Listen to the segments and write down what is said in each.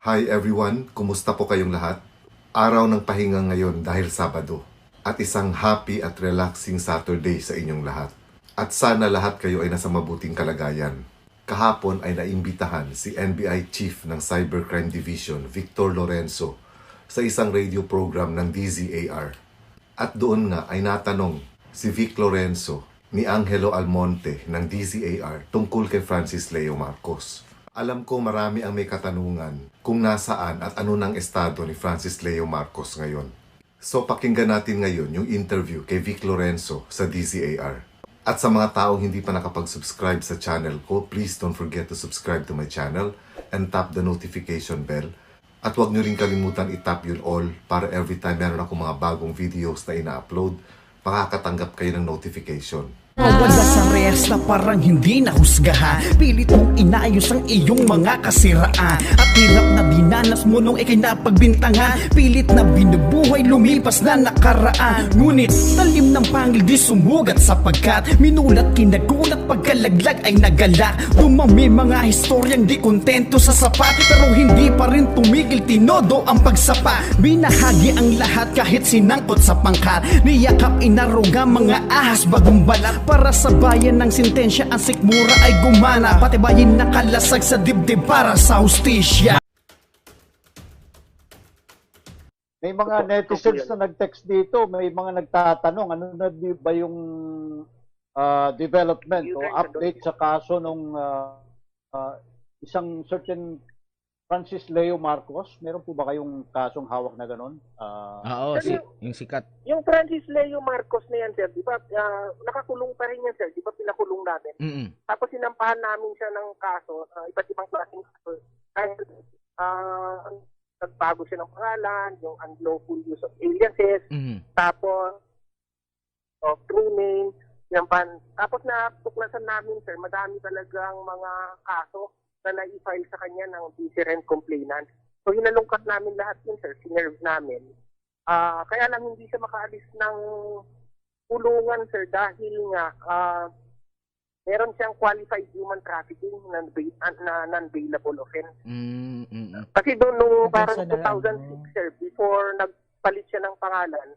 Hi everyone, kumusta po kayong lahat? Araw ng pahinga ngayon dahil Sabado at isang happy at relaxing Saturday sa inyong lahat. At sana lahat kayo ay nasa mabuting kalagayan. Kahapon ay naimbitahan si NBI Chief ng Cybercrime Division, Victor Lorenzo, sa isang radio program ng DZAR. At doon nga ay natanong si Vic Lorenzo ni Angelo Almonte ng DZAR tungkol kay Francis Leo Marcos. Alam ko marami ang may katanungan kung nasaan at ano ng estado ni Francis Leo Marcos ngayon. So pakinggan natin ngayon yung interview kay Vic Lorenzo sa DZAR. At sa mga taong hindi pa nakapag-subscribe sa channel ko, please don't forget to subscribe to my channel and tap the notification bell. At huwag nyo rin kalimutan itap yun all para every time meron ako mga bagong videos na ina-upload, makakatanggap kayo ng notification. Wala sa rest na parang hindi nahusgahan. Pilit mong inayos ang iyong mga kasiraan. At hirap na dinanas mo nung ikay napagbintangan. Pilit na binubuhay lumipas na nakaraan. Ngunit talim ng pangil di sumugat sapagkat minulat kinagulat pagkalaglag ay nagalak. Dumami mga historyang di kontento sa sapat, pero hindi pa rin tumigil tinodo ang pagsapa. Binahagi ang lahat kahit sinangkot sa pangkat. Niyakap inaruga mga ahas bagong balat. Para sa bayan ng sintensya ang sikmura ay gumana. Patibayin nakalasag sa dibdib para sa hustisya. May mga netizens na nag-text dito, may mga nagtatanong, ano na ba yung development o update sa kaso nung isang certain Francis Leo Marcos? Meron po ba kayong kasong hawak na gano'n? Oo, yung sikat. Yung Francis Leo Marcos na yan, sir, di ba, nakakulong pa rin yan, sir. Di ba pinakulong namin? Tapos sinampahan namin siya ng kaso, iba't ibang klaseng kaso. Dahil nagbago siya ng pangalan, yung unlawful use of aliases, tapos true name, tapos natuklasan namin, sir, madami talagang mga kaso na na-file sa kanya ng different complainant. So, hinalungkat namin lahat yun, sir. Sinerve namin. Kaya lang hindi siya makaalis ng kulungan, sir, dahil nga meron siyang qualified human trafficking na non-bailable offense. Kasi doon nung parang 2006, sir, before nagpalit siya ng pangalan,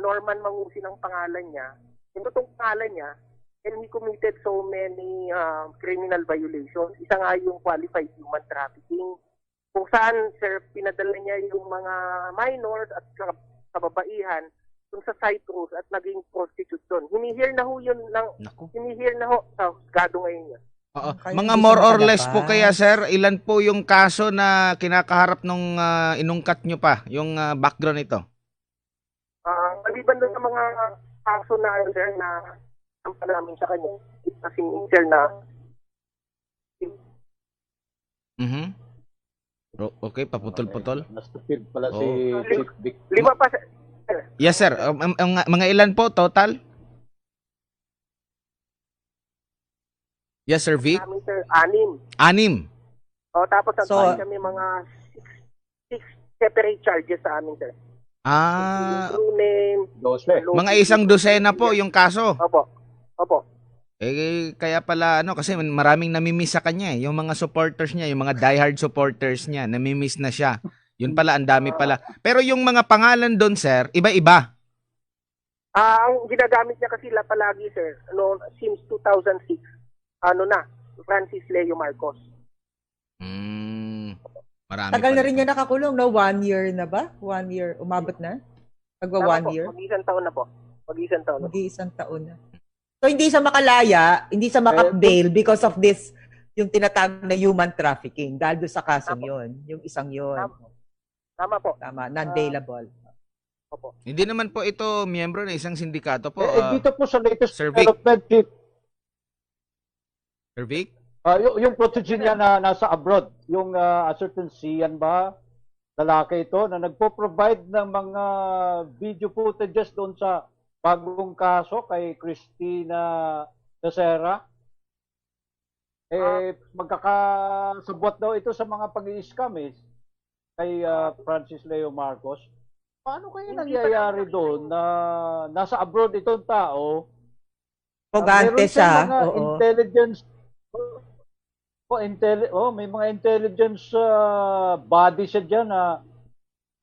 Norman Mangusi ng pangalan niya, yung totoong pangalan niya, and he committed so many criminal violations. Isa nga yung qualified human trafficking. Kung saan, sir, pinadala niya yung mga minors at kababaihan dun sa Cyprus at naging prostitute doon. Hinihir na ho yun hinihir na ho sa husgado ngayon yan. Oo. Mga more or less po kaya, sir, ilan po yung kaso na kinakaharap nung inungkat nyo pa, yung background nito? Maliban doon sa mga kaso na, sir, na ang namin sa kanya, kasi sir na Okay, paputol-putol. Na-stupid pala si Vic. 5 pa, sir. Yes, sir. Mga ilan po total? Yes, sir, Vic. Kami, sir, 6. 6. O, tapos kami mga 6 separate charges sa amin, sir. True name, Mga isang dosena po yung kaso. Opo. Kaya pala kasi maraming namimiss sa kanya eh. Yung mga supporters niya, yung mga diehard supporters niya, namimiss na siya. Yun pala, ang dami pala. Pero yung mga pangalan doon, sir, iba-iba. Ang ginagamit niya kasi palagi, sir, since 2006, Francis Leo Marcos. Marami Tagal na pala. rin niya nakakulong, no? 1 year na ba? 1 year, umabot na? Magwa 1 year? Mag-isang taon na po. Mag-iisang taon na. So, hindi siya makalaya, hindi siya maka-bail because of this, yung tinatawag na human trafficking, dahil doon sa kasong yun, yung isang yun. Tama po. Tama, non-bailable. Opo. Hindi naman po ito miyembro ng isang sindikato po. Dito po sa latest Sir Vic. development, Chief, Sir Vic? yung protege niya na nasa abroad, yung certain Sian ba, lalaki ito, na nagpo-provide ng mga video footages doon sa bagong kaso kay Cristina Becerra. Magkakasabwat daw ito sa mga pag-i-scam kay Francis Leo Marcos. Paano kaya nangyayari doon na nasa abroad itong tao? Pogante Meron siyang siya. mga Oo. intelligence May mga intelligence body siya dyan na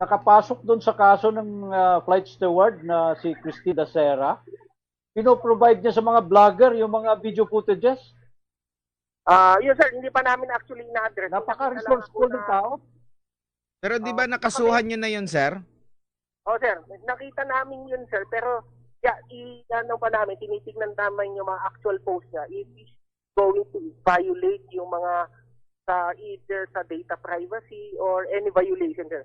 nakapasok doon sa kaso ng flight steward na si Cristina Serra. Pino-provide niya sa mga vlogger yung mga video footages. Yun sir, hindi pa namin actually na-address. Napaka-resourceful ng tao. Pero di ba nakasuhan nyo na yun, sir? Sir, nakita namin yun sir, pero ano pa namin, tinitignan namin yung mga actual post niya. If he's going to violate yung mga either sa data privacy or any violation sir.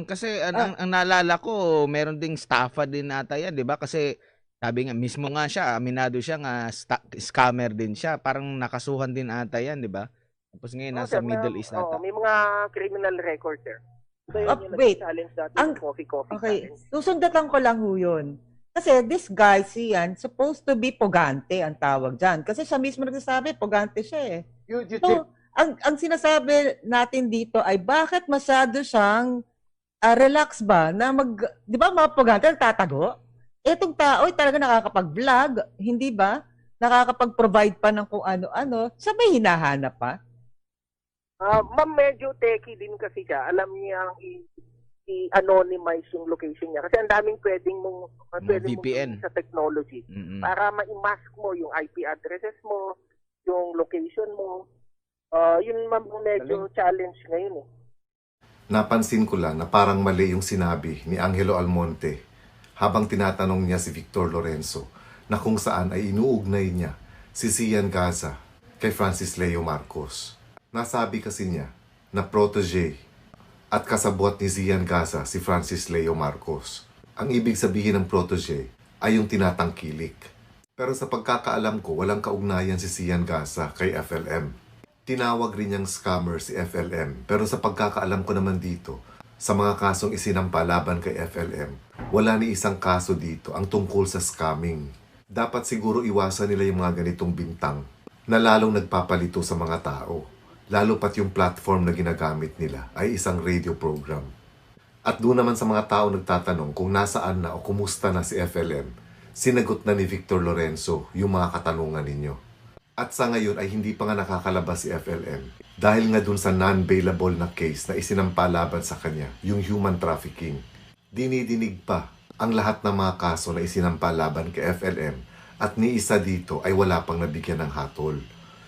Kasi ang naalala ko, meron ding staffa din ata yan, di ba? Kasi sabi nga, mismo nga siya, aminado siya nga scammer din siya. Parang nakasuhan din ata yan, di ba? Tapos ngayon nasa Middle East ata. May mga criminal record sir. So, wait. Challenge natin coffee Okay, challenge. susundatan ko lang ho yun. Kasi this guy, Sian, supposed to be pogante ang tawag dyan. Kasi siya mismo nagsasabi, pogante siya eh. So, ang sinasabi natin dito ay bakit masyado siyang relax ba na di ba mga pogante nagtatago? Etong tao ay talaga nakakapag-vlog, hindi ba? Nakakapag-provide pa ng kung ano-ano. Siya may hinahanap pa? Ma'am, medyo techie din kasi siya. Alam niyang i-anonymize yung location niya. Kasi ang daming pwedeng mong VPN sa technology para ma-mask mo yung IP addresses mo, yung location mo. Yun ma'am, medyo challenge ngayon eh. Napansin ko lang na parang mali yung sinabi ni Angelo Almonte habang tinatanong niya si Victor Lorenzo na kung saan ay inuugnay niya si Sian Gaza kay Francis Leo Marcos. Nasabi kasi niya na protege at kasabwat ni Sian Gaza si Francis Leo Marcos. Ang ibig sabihin ng protege ay yung tinatangkilik. Pero sa pagkakaalam ko, walang kaugnayan si Sian Gaza kay FLM. Tinawag rin niyang scammer si FLM, pero sa pagkakaalam ko naman dito, sa mga kasong isinampa laban kay FLM, wala ni isang kaso dito ang tungkol sa scamming. Dapat siguro iwasan nila yung mga ganitong bintang na lalong nagpapalito sa mga tao. Lalo pat yung platform na ginagamit nila ay isang radio program. At doon naman sa mga tao nagtatanong kung nasaan na o kumusta na si FLM, sinagot na ni Victor Lorenzo yung mga katanungan ninyo. At sa ngayon ay hindi pa nga nakakalabas si FLM dahil nga dun sa non-bailable na case na isinampa laban sa kanya, yung human trafficking. Dinidinig pa ang lahat ng mga kaso na isinampa laban kay FLM at ni isa dito ay wala pang nabigyan ng hatol.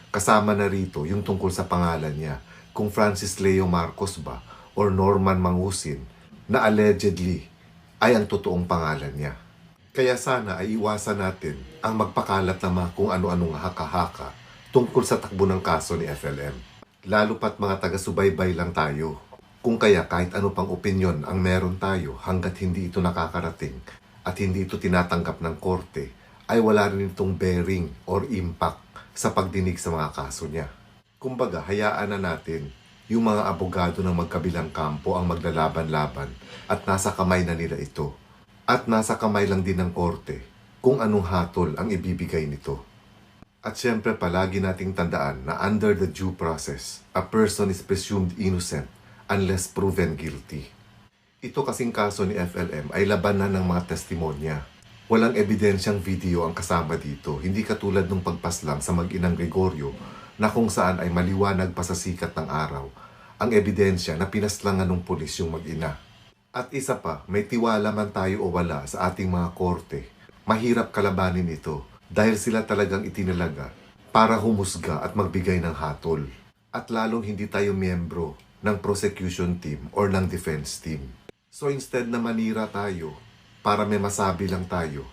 Kasama na rito yung tungkol sa pangalan niya, kung Francis Leo Marcos ba or Norman Mangusin na allegedly ay ang totoong pangalan niya. Kaya sana ay iwasan natin ang magpakalat na mga kung ano-anong haka-haka tungkol sa takbo ng kaso ni FLM. Lalo pat mga taga-subaybay lang tayo. Kung kaya kahit ano pang opinyon ang meron tayo hanggat hindi ito nakakarating at hindi ito tinatanggap ng korte, ay wala rin itong bearing or impact sa pagdinig sa mga kaso niya. Kumbaga, hayaan na natin yung mga abogado ng magkabilang kampo ang maglalaban-laban at nasa kamay na nila ito. At nasa kamay lang din ng korte kung anong hatol ang ibibigay nito. At syempre palagi nating tandaan na under the due process, a person is presumed innocent unless proven guilty. Ito kasing kaso ni FLM ay labanan ng mga testimonya. Walang ebidensyang video ang kasama dito, hindi katulad ng pagpaslang sa mag-inang Gregorio na kung saan ay maliwanag pa sa sikat ng araw ang ebidensya na pinaslangan ng pulis yung mag-ina. At isa pa, may tiwala man tayo o wala sa ating mga korte, mahirap kalabanin ito dahil sila talagang itinalaga para humusga at magbigay ng hatol. At lalong hindi tayo miyembro ng prosecution team or ng defense team. So instead na manira tayo para may masabi lang tayo,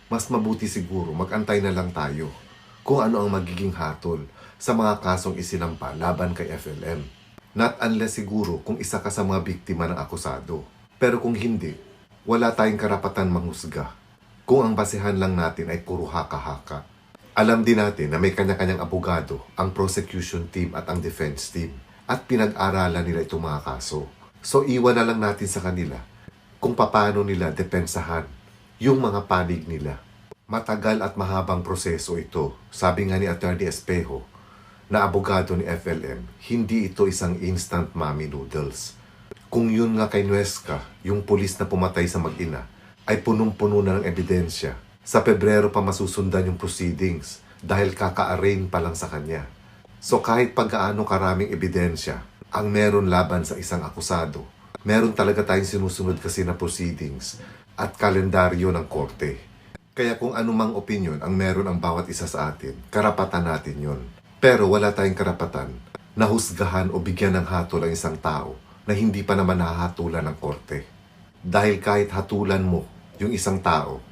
mas mabuti siguro mag-antay na lang tayo kung ano ang magiging hatol sa mga kasong isinampa laban kay FLM. Not unless siguro kung isa ka sa mga biktima ng akusado. Pero kung hindi, wala tayong karapatan manghusga kung ang basehan lang natin ay puro haka-haka. Alam din natin na may kanya-kanyang abogado ang prosecution team at ang defense team at pinag-aralan nila itong mga kaso. So iwan na lang natin sa kanila kung paano nila depensahan yung mga panig nila. Matagal at mahabang proseso ito, sabi nga ni Attorney Espejo na abogado ni FLM, hindi ito isang instant mommy noodles. Kung yun nga kay Nuesca, yung pulis na pumatay sa mag-ina, ay punong-puno na ng ebidensya. Sa Pebrero pa masusundan yung proceedings dahil kaka-arraign pa lang sa kanya. So kahit pagkaano karaming ebidensya ang meron laban sa isang akusado, meron talaga tayong sinusunod kasi na proceedings at kalendaryo ng korte. Kaya kung anumang opinion ang meron ang bawat isa sa atin, karapatan natin yon. Pero wala tayong karapatan na husgahan o bigyan ng hatol ang isang tao na hindi pa naman nahahatulan ng korte. Dahil kahit hatulan mo yung isang tao,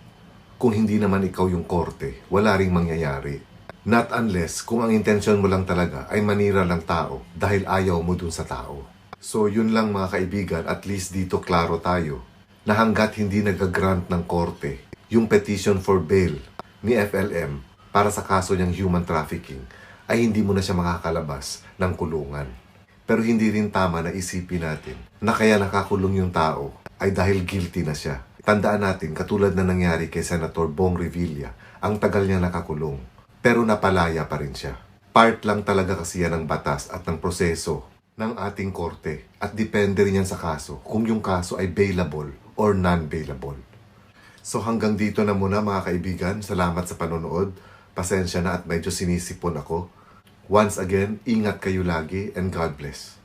kung hindi naman ikaw yung korte, wala ring mangyayari. Not unless kung ang intensyon mo lang talaga ay manira ng tao dahil ayaw mo dun sa tao. So yun lang mga kaibigan, at least dito klaro tayo na hanggat hindi nag-grant ng korte yung petition for bail ni FLM para sa kaso niyang human trafficking, ay hindi mo na siya makakalabas ng kulungan. Pero hindi rin tama na isipin natin na kaya nakakulong yung tao ay dahil guilty na siya. Tandaan natin, katulad na nangyari kay Senator Bong Revilla, ang tagal niya nakakulong, pero napalaya pa rin siya. Part lang talaga kasi yan ng batas at ng proseso ng ating korte at depende rin yan sa kaso kung yung kaso ay bailable or non-bailable. So hanggang dito na muna mga kaibigan. Salamat sa panonood. Pasensya na at medyo sinisipon ako. Once again, ingat kayo lagi and God bless.